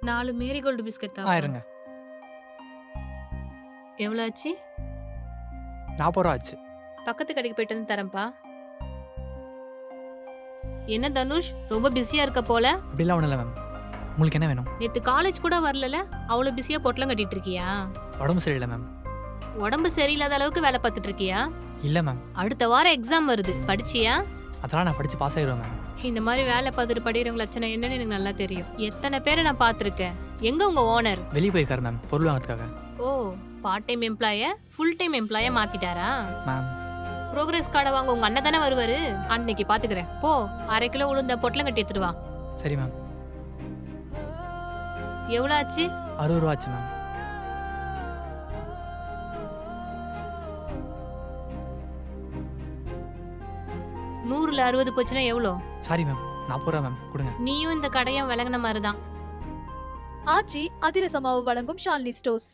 4 marigold biscuit தான். இருங்க. எவ்வளோ ஆச்சு? 40 ரூபா ஆச்சு. பக்கத்து கடைக்கு போயிட்டு வந்து தரேன்ப்பா. என்ன தனுஷ் ரொம்ப பிஸியா இருக்க போல? அப்படிலாம் ஒன்றும் இல்லை மேம். உங்களுக்கு என்ன வேணும்? நேத்து காலேஜ் கூட வரல, அவ்வளவு பிஸியா பொட்டலம் கட்டிட்டு இருக்கியா? உடம்பு சரியில்லை மேம். உடம்பு சரியில்லாத அளவுக்கு வேலை பார்த்துட்டு இருக்கியா? இல்லை மேம். அடுத்த வாரம் எக்ஸாம் வருது, படிச்சியா? அதெல்லாம் நான் படித்து பாஸ் ஆயிடுவேன் மேம். இந்த மாதிரி வேலை பார்த்துட்டு படிக்கிறவங்க லட்சணம் என்னன்னு எனக்கு நல்லா தெரியும். எத்தனை பேரை நான் பார்த்துருக்கேன். எங்க உங்க ஓனர்? வெளியே போயிருக்காரு மேம், பொருள் வாங்கிறதுக்காக. ஓ, பார்ட் டைம் எம்ப்ளாய ஃபுல் டைம் எம்ப்ளாய மாத்திட்டாரா? மேம் ப்ரோக்ரஸ் கார்டை வாங்க உங்க அண்ணன் தானே வருவாரு. அன்னைக்கு பாத்துக்கிறேன். போ, 1/2 கிலோ உளுந்த பொட்டலம் கட்டி எடுத்துட்டு வா. சரி மேம். எவ்வளவு ஆச்சு? 60 ரூபா ஆச்சு மேம். 100ல 60 போச்சுன்னா எவ்வளோ? சாரி மேம், 40 ரூபா மேம் கொடுங்க. நீயும் இந்த கடையும் விளங்குன மாதிரி தான். ஆச்சி அதிரசமாவு வழங்கும் ஷாலினி ஸ்டோர்ஸ்.